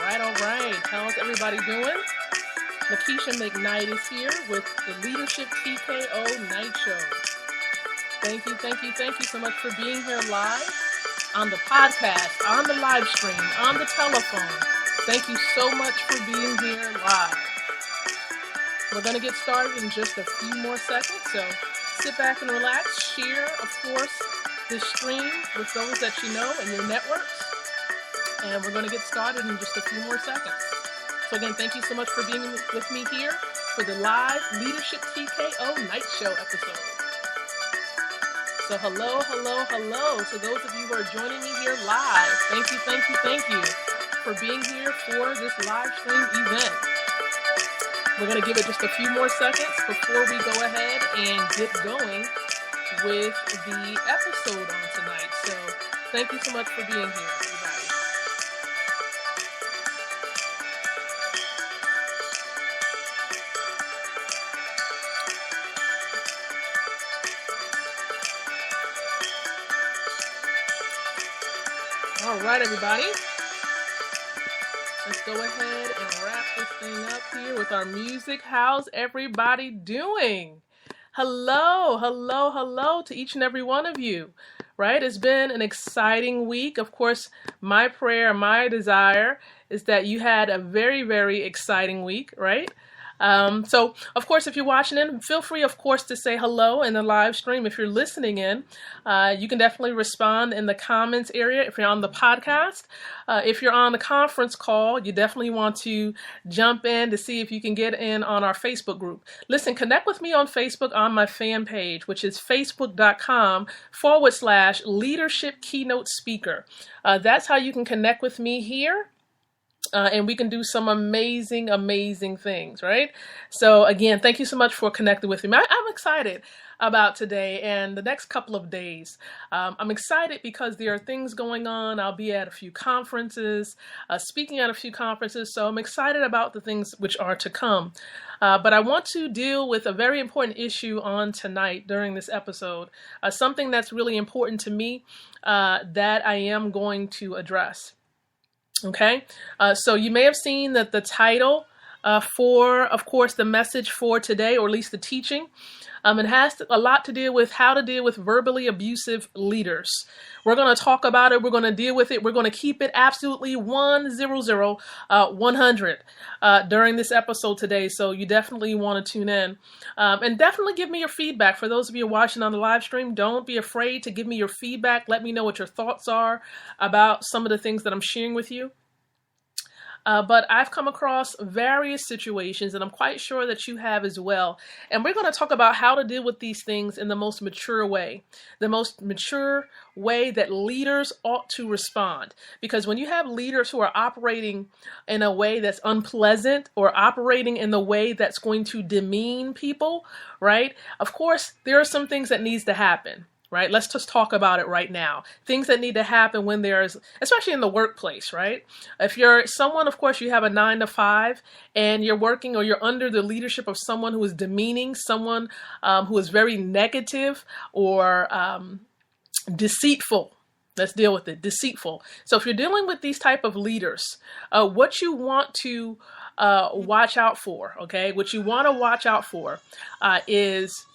All right. How's everybody doing? Lakeisha McKnight is here with the Leadership TKO Night Show. Thank you so much for being here live on the podcast, on the live stream, on the telephone. Thank you so much for being here live. We're going to get started in just a few more seconds, so sit back and relax. Share, of course, this stream with those that you know in your networks. And we're going to get started in just a few more seconds. So again, thank you so much for being with me here for the live Leadership TKO Night Show episode. So hello to those of you who are joining me here live. Thank you for being here for this live stream event. We're going to give it just a few more seconds before we go ahead and get going with the episode on tonight. So thank you so much for being here, everybody. All right, everybody. Let's go ahead and wrap this thing up here with our music. How's everybody doing? Hello to each and every one of you, right? It's been an exciting week. Of course, my prayer, my desire is that you had a very, very exciting week, right? So, of course, if you're watching in, feel free, of course, to say hello in the live stream. If you're listening in, you can definitely respond in the comments area if you're on the podcast. If you're on the conference call, you definitely want to jump in to see if you can get in on our Facebook group. Listen, connect with me on Facebook on my fan page, which is facebook.com/leadership keynote speaker. That's how you can connect with me here. And we can do some amazing things, right? So again, thank you so much for connecting with me. I'm excited about today and the next couple of days. I'm excited because there are things going on. I'll be at a few conferences, speaking at a few conferences. So I'm excited about the things which are to come. But I want to deal with a very important issue on tonight during this episode, something that's really important to me that I am going to address. Okay, so you may have seen that the title for, of course, the message for today, or at least the teaching, it has a lot to deal with how to deal with verbally abusive leaders. We're going to talk about it. We're going to deal with it. We're going to keep it absolutely 100 during this episode today. So you definitely want to tune in and definitely give me your feedback. For those of you watching on the live stream, don't be afraid to give me your feedback. Let me know what your thoughts are about some of the things that I'm sharing with you. But I've come across various situations, and I'm quite sure that you have as well. And we're going to talk about how to deal with these things in the most mature way that leaders ought to respond. Because when you have leaders who are operating in a way that's unpleasant or operating in the way that's going to demean people, right? Of course, there are some things that needs to happen. Right? Let's just talk about it right now. Things that need to happen when there's, especially in the workplace, right? If you're someone, of course, you have a 9 to 5 and you're working or you're under the leadership of someone who is demeaning, someone who is very negative or deceitful. Let's deal with it. Deceitful. So if you're dealing with these type of leaders, what you want to watch out for, okay? What you want to watch out for is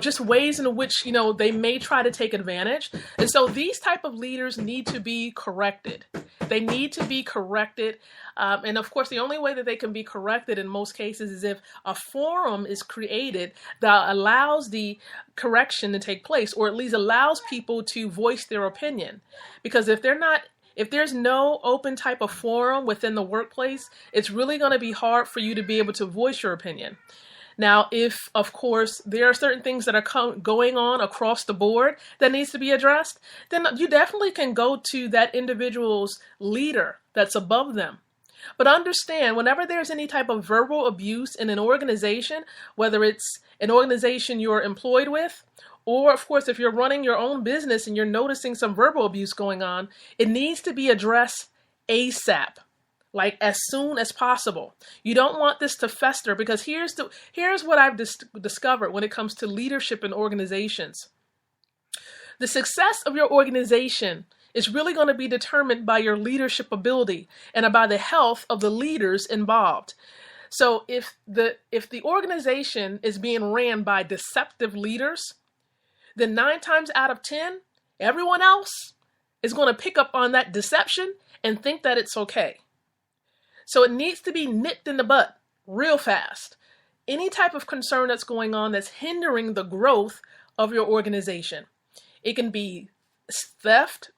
just ways in which, they may try to take advantage. And so these type of leaders need to be corrected. They need to be corrected. And of course, the only way that they can be corrected in most cases is if a forum is created that allows the correction to take place, or at least allows people to voice their opinion. Because if there's no open type of forum within the workplace, it's really going to be hard for you to be able to voice your opinion. Now, if, of course, there are certain things that are going on across the board that needs to be addressed, then you definitely can go to that individual's leader that's above them. But understand, whenever there's any type of verbal abuse in an organization, whether it's an organization you're employed with, or, of course, if you're running your own business and you're noticing some verbal abuse going on, it needs to be addressed ASAP. Like as soon as possible. You don't want this to fester, because here's what I've discovered when it comes to leadership in organizations. The success of your organization It's really going to be determined by your leadership ability and by the health of the leaders involved. So if the organization is being ran by deceptive leaders, then 9 times out of 10, everyone else is going to pick up on that deception and think that it's okay. So it needs to be nipped in the butt real fast. Any type of concern that's going on that's hindering the growth of your organization. It can be theft,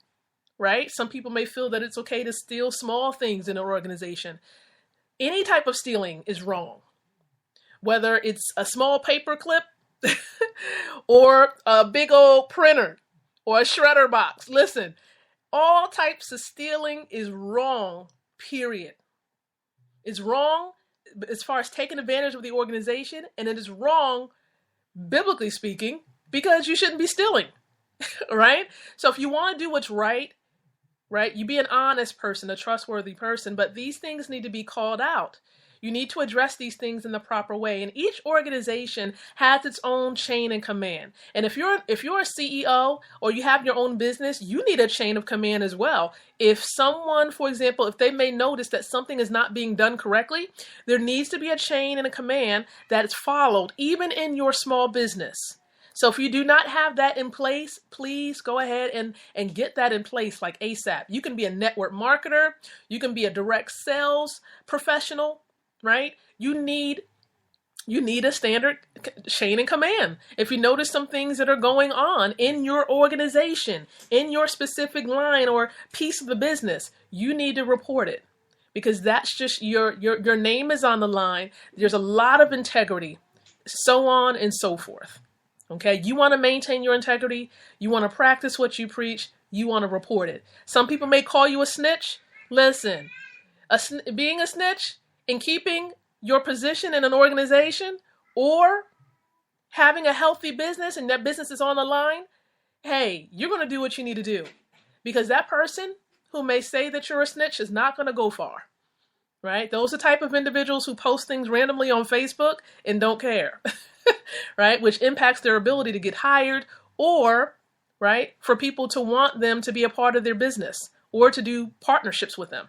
right? Some people may feel that it's okay to steal small things in an organization. Any type of stealing is wrong. Whether it's a small paper clip or a big old printer or a shredder box. Listen, all types of stealing is wrong, period. It's wrong as far as taking advantage of the organization, and it is wrong, biblically speaking, because you shouldn't be stealing, right? So if you want to do what's right, you be an honest person, a trustworthy person, but these things need to be called out. You need to address these things in the proper way. And each organization has its own chain of command. And if you're a CEO or you have your own business, you need a chain of command as well. If someone, for example, if they may notice that something is not being done correctly, there needs to be a chain and a command that is followed, even in your small business. So if you do not have that in place, please go ahead and get that in place like ASAP. You can be a network marketer. You can be a direct sales professional. Right? You need a standard chain of command. If you notice some things that are going on in your organization, in your specific line or piece of the business, you need to report it, because that's just your name is on the line. There's a lot of integrity, so on and so forth. Okay? You want to maintain your integrity. You want to practice what you preach. You want to report it. Some people may call you a snitch. Listen, being a snitch in keeping your position in an organization or having a healthy business and that business is on the line, hey, you're going to do what you need to do, because that person who may say that you're a snitch is not going to go far, right? Those are the type of individuals who post things randomly on Facebook and don't care, right? Which impacts their ability to get hired or, right, for people to want them to be a part of their business or to do partnerships with them.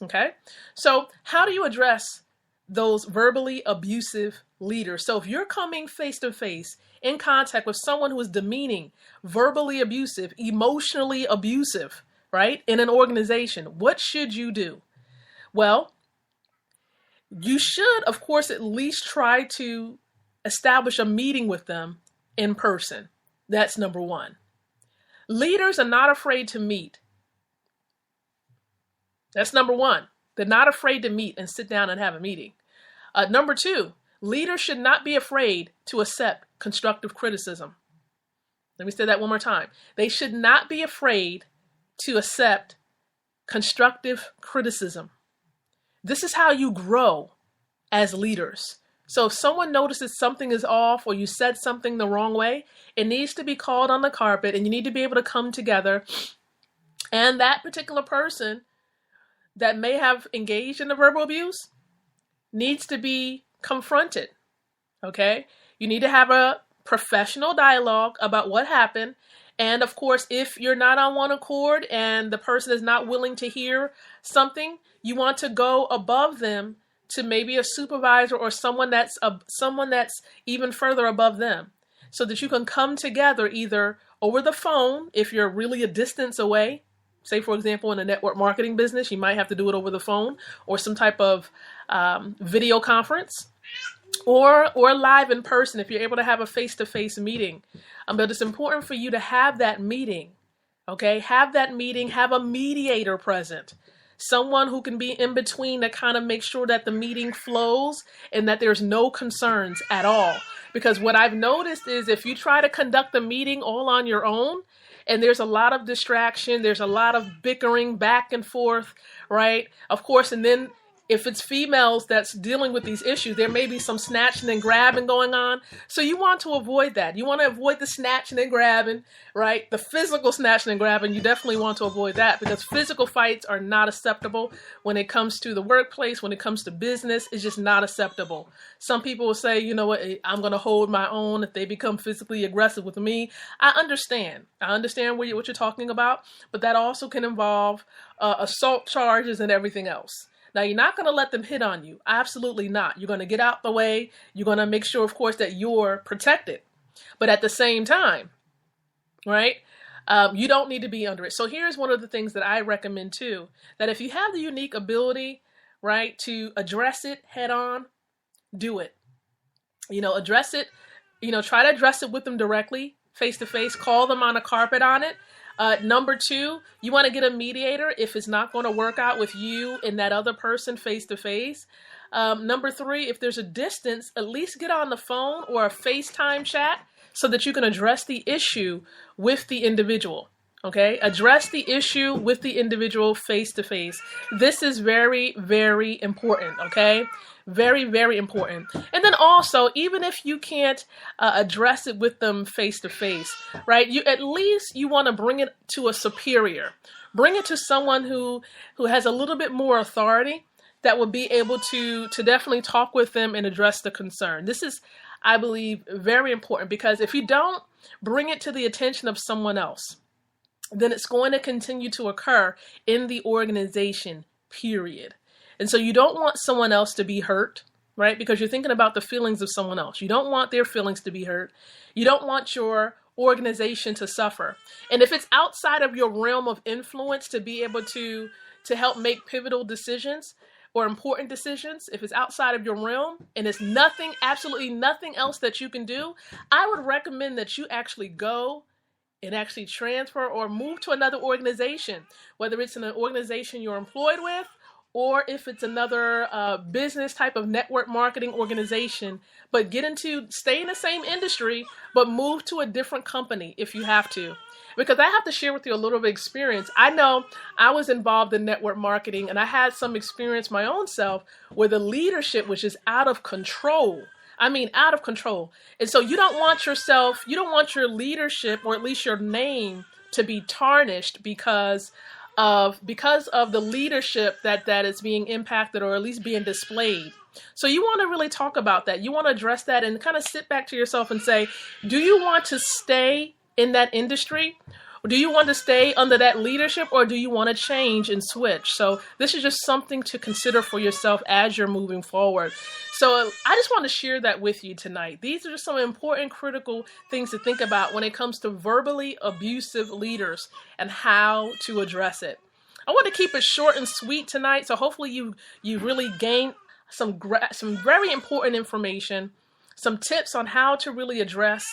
Okay, so how do you address those verbally abusive leaders? So if you're coming face to face in contact with someone who is demeaning, verbally abusive, emotionally abusive, right, in an organization, what should you do? Well, you should, of course, at least try to establish a meeting with them in person. That's number one. Leaders are not afraid to meet. That's number one. They're not afraid to meet and sit down and have a meeting. Number two, leaders should not be afraid to accept constructive criticism. Let me say that one more time. They should not be afraid to accept constructive criticism. This is how you grow as leaders. So if someone notices something is off or you said something the wrong way, it needs to be called on the carpet, and you need to be able to come together, and that particular person that may have engaged in the verbal abuse needs to be confronted, okay? You need to have a professional dialogue about what happened. And of course, if you're not on one accord and the person is not willing to hear something, you want to go above them to maybe a supervisor or someone that's even further above them, so that you can come together either over the phone if you're really a distance away. Say, for example, in a network marketing business, you might have to do it over the phone or some type of video conference, or live in person if you're able to have a face-to-face meeting. But it's important for you to have that meeting, okay? Have that meeting, have a mediator present, someone who can be in between to kind of make sure that the meeting flows and that there's no concerns at all. Because what I've noticed is if you try to conduct the meeting all on your own, and there's a lot of distraction, there's a lot of bickering back and forth, right? Of course, and then If it's females that's dealing with these issues, there may be some snatching and grabbing going on. So you want to avoid that. You want to avoid the snatching and grabbing, right? The physical snatching and grabbing, you definitely want to avoid that, because physical fights are not acceptable when it comes to the workplace, when it comes to business. It's just not acceptable. Some people will say, you know what, I'm going to hold my own if they become physically aggressive with me. I understand what you're talking about, but that also can involve assault charges and everything else. Now, you're not going to let them hit on you. Absolutely not. You're going to get out the way. You're going to make sure, of course, that you're protected. But at the same time, right, you don't need to be under it. So here's one of the things that I recommend too, that if you have the unique ability, right, to address it head on, do it. Address it, try to address it with them directly, face to face, call them on a carpet on it. Number two, you want to get a mediator if it's not going to work out with you and that other person face to face. Number three, if there's a distance, at least get on the phone or a FaceTime chat so that you can address the issue with the individual. Okay, address the issue with the individual face to face. This is very, very important. Okay, very, very important. And then also, even if you can't address it with them face to face, right? You want to bring it to a superior. Bring it to someone who has a little bit more authority that will be able to definitely talk with them and address the concern. This is, I believe, very important, because if you don't bring it to the attention of someone else, then it's going to continue to occur in the organization, period. And so you don't want someone else to be hurt, right? Because you're thinking about the feelings of someone else. You don't want their feelings to be hurt. You don't want your organization to suffer. And if it's outside of your realm of influence to be able to help make pivotal decisions or important decisions, if it's outside of your realm and there's nothing, absolutely nothing else that you can do, I would recommend that you actually go and actually transfer or move to another organization, whether it's in an organization you're employed with, or if it's another business type of network marketing organization, but stay in the same industry, but move to a different company if you have to. Because I have to share with you a little bit of experience. I know I was involved in network marketing, and I had some experience my own self where the leadership was just out of control. I mean, out of control. And so you don't want your leadership, or at least your name, to be tarnished because of the leadership that is being impacted or at least being displayed. So you want to really talk about that. You want to address that and kind of sit back to yourself and say, do you want to stay in that industry? Do you want to stay under that leadership, or do you want to change and switch? So this is just something to consider for yourself as you're moving forward. So I just want to share that with you tonight. These are just some important, critical things to think about when it comes to verbally abusive leaders and how to address it. I want to keep it short and sweet tonight. So hopefully you really gained some very important information, some tips on how to really address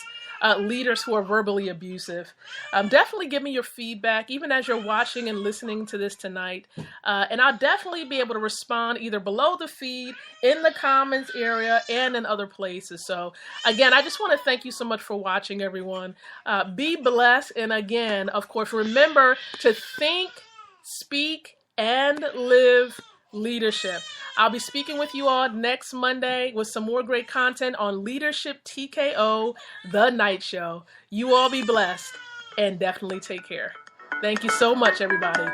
leaders who are verbally abusive. Definitely give me your feedback, even as you're watching and listening to this tonight. And I'll definitely be able to respond either below the feed, in the comments area, and in other places. So again, I just want to thank you so much for watching, everyone. Be blessed. And again, of course, remember to think, speak, and live leadership. I'll be speaking with you all next Monday with some more great content on Leadership TKO, The Night Show. You all be blessed and definitely take care. Thank you so much, everybody.